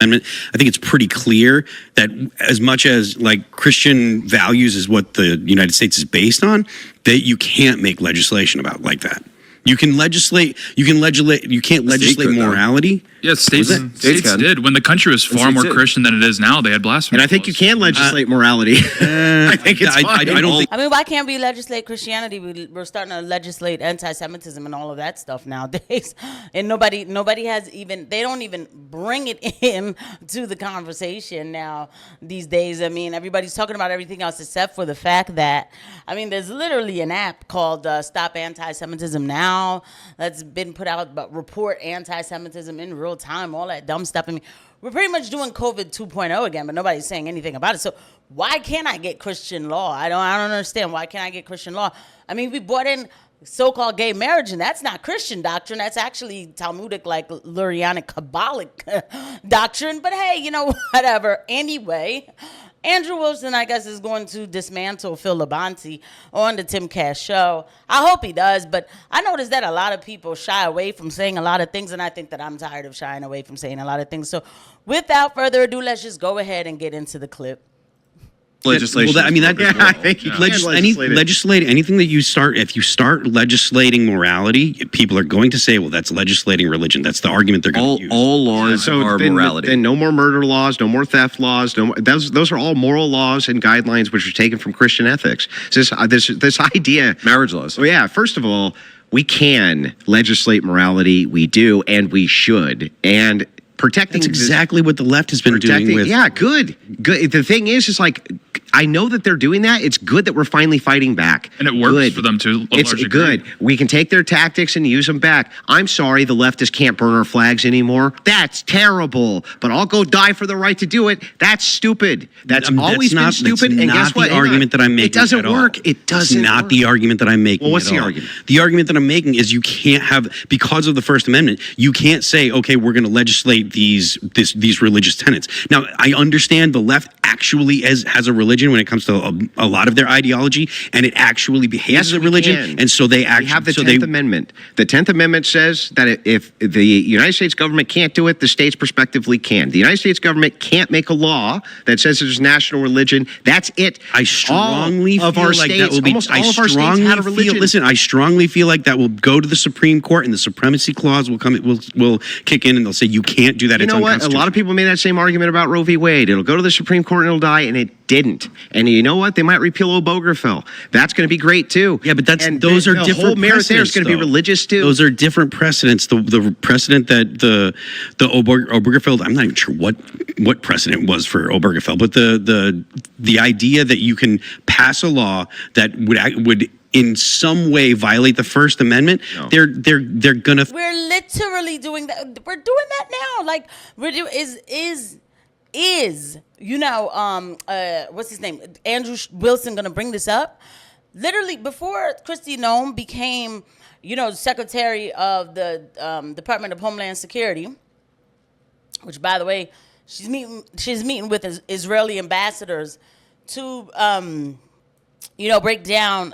Amendment, I think it's pretty clear that as much as like Christian values is what the United States is based on, that you can't make legislation about like that. You can legislate. You can't legislate morality. Yeah, states did. When the country was far more Christian than it is now, they had blasphemy. And I think you can legislate morality. I think it's fine. I don't think. I mean, why can't we legislate Christianity? We're starting to legislate anti-Semitism and all of that stuff nowadays, and nobody has even. They don't even bring it in to the conversation now these days. I mean, everybody's talking about everything else except for the fact that, I mean, there's literally an app called Stop Anti-Semitism Now that's been put out, but report anti-Semitism in real time, all that dumb stuff. I mean, we're pretty much doing COVID 2.0 again, but nobody's saying anything about it. So why can't I get Christian law? I don't understand. Why can't I get Christian law? I mean, we brought in so-called gay marriage, and that's not Christian doctrine. That's actually Talmudic, like Lurianic, Kabbalic doctrine. But hey, you know, whatever. Anyway, Andrew Wilson, I guess, is going to dismantle Phil Labonte on the Timcast show. I hope he does, but I noticed that a lot of people shy away from saying a lot of things, and I think that I'm tired of shying away from saying a lot of things. So without further ado, let's just go ahead and get into the clip. Legislation. Well, I mean, I think you can legislate anything that you start. If you start legislating morality, people are going to say, "Well, that's legislating religion." That's the argument they're going to use. All laws are morality. Then no more murder laws, no more theft laws. No more, those are all moral laws and guidelines which are taken from Christian ethics. So this idea, marriage laws. Well, yeah. First of all, we can legislate morality. We do, and we should. And protecting. That's exactly what the left has been doing with. Yeah, good. The thing is like, I know that they're doing that. It's good that we're finally fighting back. And it works for them to a It's large good. degree. We can take their tactics and use them back. I'm sorry the leftists can't burn our flags anymore. That's terrible. But I'll go die for the right to do it. That's stupid. That's always been stupid. And guess what? That's not the argument that I'm making. It doesn't work. It doesn't It's not the argument that I'm making. Well, what's the argument? The argument that I'm making is you can't have, because of the First Amendment, you can't say, okay, we're going to legislate these religious tenets. Now, I understand the left actually has a religion when it comes to a lot of their ideology, and it actually behaves as a religion, and so they actually have the 10th Amendment. The 10th Amendment says that if the United States government can't do it, the states prospectively can. The United States government can't make a law that says there's national religion. That's it. I strongly feel like that will be. Almost all of our states had a religion. Listen, I strongly feel like that will go to the Supreme Court, and the supremacy clause will kick in, and they'll say you can't do that. You know what? A lot of people made that same argument about Roe v. Wade. It'll go to the Supreme Court and it'll die, and it didn't. And you know what? They might repeal Obergefell. That's going to be great too. Yeah, but those are different. The whole merit there is going to be religious too. Those are different precedents. The precedent that the Obergefell, I'm not even sure what precedent was for Obergefell, but the idea that you can pass a law that would in some way violate the First Amendment, they're gonna. We're literally doing that. We're doing that now. Like is you know what's his name? Andrew Wilson gonna bring this up? Literally before Kristi Noem became, you know, Secretary of the Department of Homeland Security, which, by the way, she's meeting with Israeli ambassadors to you know,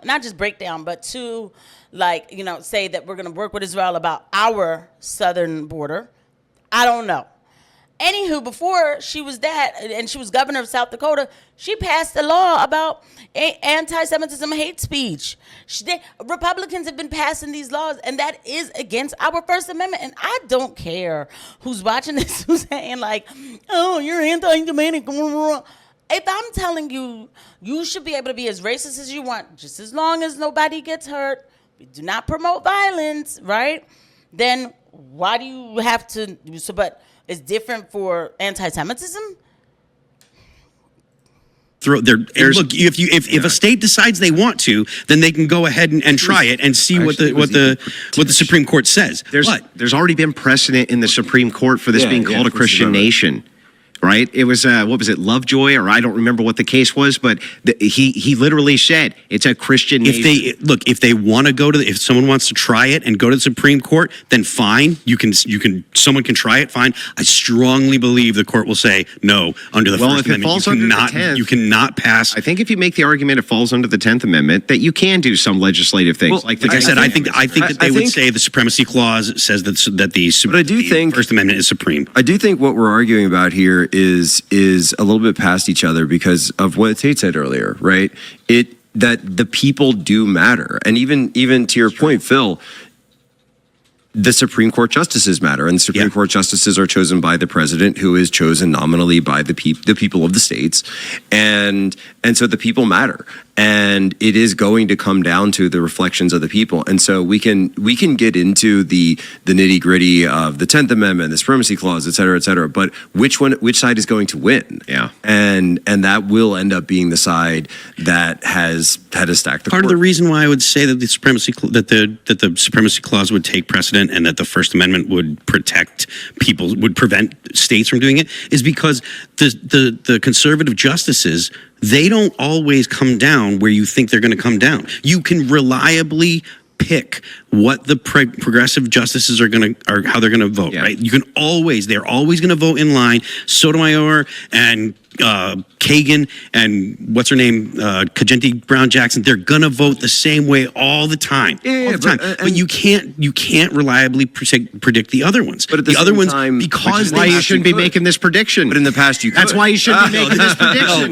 not just break down, but to, like, you know, say that we're going to work with Israel about our southern border. I don't know. Anywho, before she was that, and she was governor of South Dakota, she passed a law about anti-Semitism, hate speech. Republicans have been passing these laws, and that is against our First Amendment. And I don't care who's watching this, who's saying like, oh, you're anti-Semitic. If I'm telling you, you should be able to be as racist as you want, just as long as nobody gets hurt, we do not promote violence, right? Then why do you have to? So, but it's different for anti-Semitism. Look, if a state decides they want to, then they can go ahead and try it and see what the Supreme Court says. There's already been precedent in the Supreme Court for this being called a Christian nation. right? It was, what was it, Lovejoy, or I don't remember what the case was, but he literally said it's a Christian nation. If they want to go to, if someone wants to try it and go to the Supreme Court, then fine. Someone can try it, fine. I strongly believe the court will say, no, under the First Amendment, you cannot pass. I think if you make the argument it falls under the 10th Amendment, that you can do some legislative things. Well, like I said, I think that they would say the Supremacy Clause says that the First Amendment is supreme. I do think what we're arguing about here is a little bit past each other because of what Tate said earlier, right? That the people do matter. And even to your point, Phil, the Supreme Court justices matter, and the Supreme Court justices are chosen by the president, who is chosen nominally by the people of the states, and so the people matter, and it is going to come down to the reflections of the people, and so we can get into the nitty gritty of the 10th Amendment, the Supremacy Clause, et cetera, but which side is going to win? Yeah, and that will end up being the side that has had to stack the Part court. of the reason why I would say that the Supremacy Clause would take precedent and that the First Amendment would protect people, would prevent states from doing it, is because the conservative justices, they don't always come down where you think they're going to come down. You can reliably pick what the progressive justices are how they're going to vote, right? You can they're always going to vote in line. Sotomayor and Kagan and what's her name, Kajenti Brown Jackson, they're going to vote the same way all the time. But you can't reliably predict the other ones. But at the other same ones, time, because why you shouldn't be making this prediction. But in the past, you could. That's why you shouldn't be making this prediction.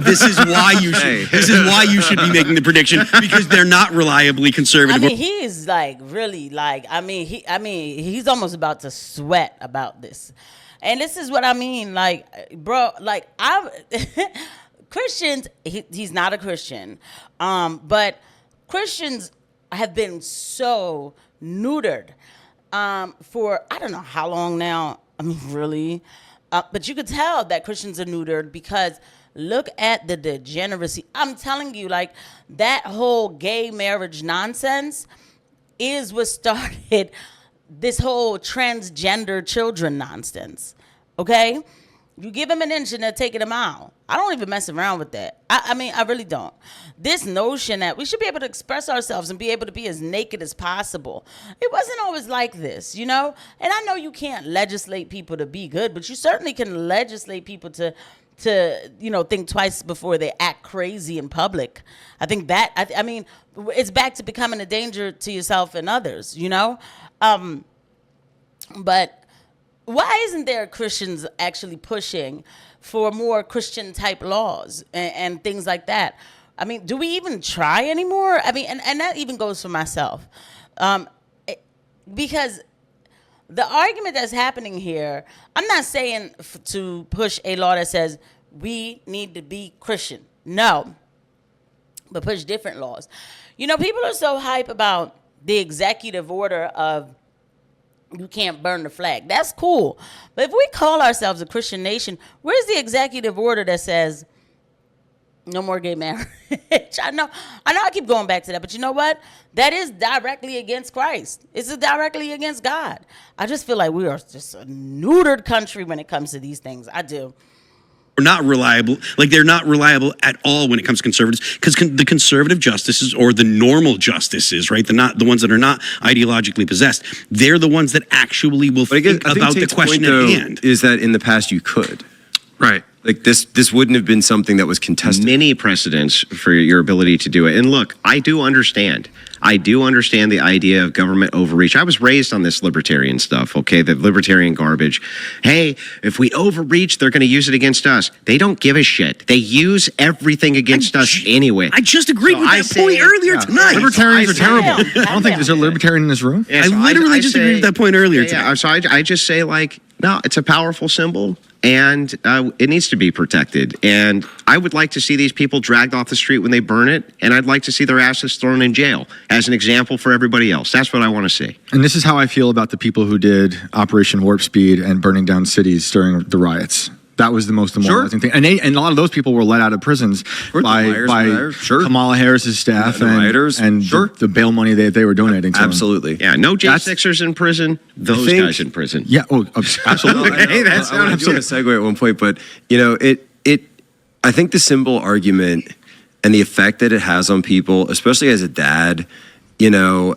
This is why you should. This is why you should be making the prediction, because they're not reliably conservative. I mean, he is like really like. I mean, he's almost about to sweat about this. And this is what I mean, like, bro, like, Christians, he's not a Christian, but Christians have been so neutered for, I don't know how long now, I mean, really, but you could tell that Christians are neutered because look at the degeneracy. I'm telling you, like, that whole gay marriage nonsense is what started this whole transgender children nonsense, okay? You give them an inch and they're taking a mile. I don't even mess around with that. I mean, I really don't. This notion that we should be able to express ourselves and be able to be as naked as possible, it wasn't always like this, you know? And I know you can't legislate people to be good, but you certainly can legislate people to think twice before they act crazy in public. I think that, I mean, it's back to becoming a danger to yourself and others, you know? But why isn't there Christians actually pushing for more Christian type laws and things like that? I mean, do we even try anymore? I mean, and that even goes for myself. Because the argument that's happening here, I'm not saying to push a law that says we need to be Christian. No. But push different laws. You know, people are so hype about the executive order of you can't burn the flag. That's cool. But if we call ourselves a Christian nation, where's the executive order that says no more gay marriage? I know I keep going back to that, but you know what? That is directly against Christ. It's directly against God. I just feel like we are just a neutered country when it comes to these things. I do. Are not reliable, like they're not reliable at all when it comes to conservatives, because the conservative justices, or the normal justices, right, the ones that are not ideologically possessed, they're the ones that actually will think about the question at hand. Is that in the past you could, right? Like this wouldn't have been something that was contested. Many precedents for your ability to do it. And look, I do understand the idea of government overreach. I was raised on this libertarian stuff, okay, the libertarian garbage. Hey, if we overreach, they're going to use it against us. They don't give a shit. They use everything against us anyway. I just agreed with that point earlier tonight. Libertarians are terrible. I don't think there's a libertarian in this room. Yeah, I literally just agreed with that point earlier tonight. So I just say, like, no, it's a powerful symbol. And it needs to be protected. And I would like to see these people dragged off the street when they burn it. And I'd like to see their asses thrown in jail as an example for everybody else. That's what I want to see. And this is how I feel about the people who did Operation Warp Speed and burning down cities during the riots. That was the most demoralizing thing. And a lot of those people were let out of prisons by Kamala Harris's staff the rioters. and the bail money that they were donating to them. Absolutely. Yeah, no J6ers in prison. Those guys in prison. Yeah, absolutely. Hey, that's I want to do a segue at one point, but I think the symbol argument and the effect that it has on people, especially as a dad, if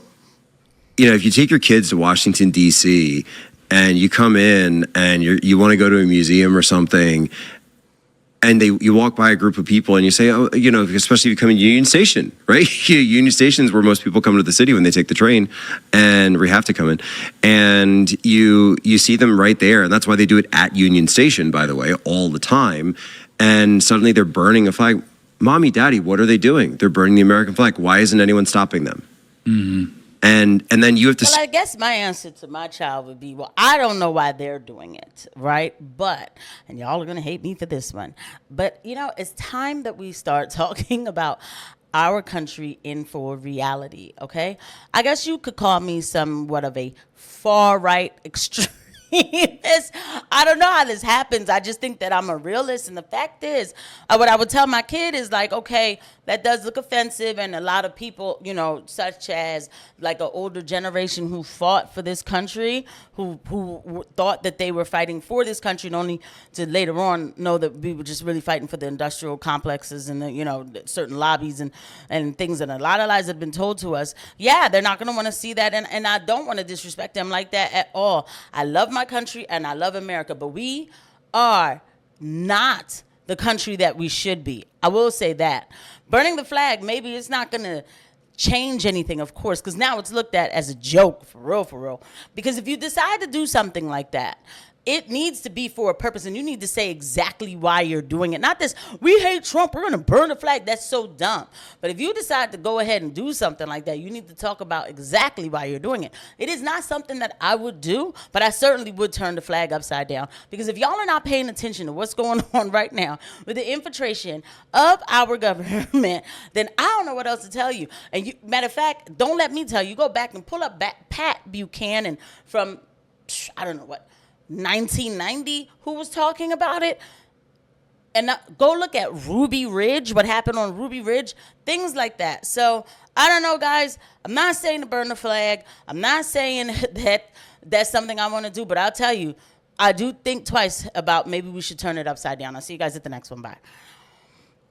you take your kids to Washington D.C. and you come in and you want to go to a museum or something, and you walk by a group of people and you say, especially if you come in Union Station, right? Union Station is where most people come to the city when they take the train, and we have to come in, and you see them right there, and that's why they do it at Union Station, by the way, all the time. And suddenly they're burning a flag. Mommy, Daddy, what are they doing? They're burning the American flag. Why isn't anyone stopping them? Mm-hmm. And then you have to. Well, I guess my answer to my child would be, well, I don't know why they're doing it, right? But, and y'all are going to hate me for this one, but, it's time that we start talking about our country in full reality, okay? I guess you could call me somewhat of a far-right extremist. I don't know how this happens. I just think that I'm a realist. And the fact is, what I would tell my kid is like, okay, that does look offensive. And a lot of people, such as like an older generation who fought for this country, who thought that they were fighting for this country, and only to later on know that we were just really fighting for the industrial complexes and the, certain lobbies and things. And a lot of lies have been told to us. Yeah, they're not going to want to see that. And I don't want to disrespect them like that at all. I love my country and I love America, but we are not the country that we should be. I will say that. Burning the flag, maybe it's not going to change anything, of course, because now it's looked at as a joke, for real. Because if you decide to do something like that, it needs to be for a purpose, and you need to say exactly why you're doing it. Not this, we hate Trump, we're going to burn the flag. That's so dumb. But if you decide to go ahead and do something like that, you need to talk about exactly why you're doing it. It is not something that I would do, but I certainly would turn the flag upside down. Because if y'all are not paying attention to what's going on right now with the infiltration of our government, then I don't know what else to tell you. And matter of fact, don't let me tell you, go back and pull up Pat Buchanan from, I don't know what, 1990, who was talking about it. And go look at Ruby Ridge, what happened on Ruby Ridge, things like that. So I don't know, guys. I'm not saying to burn the flag. I'm not saying that that's something I want to do, but I'll tell you, I do think twice about maybe we should turn it upside down. I'll see you guys at the next one. Bye.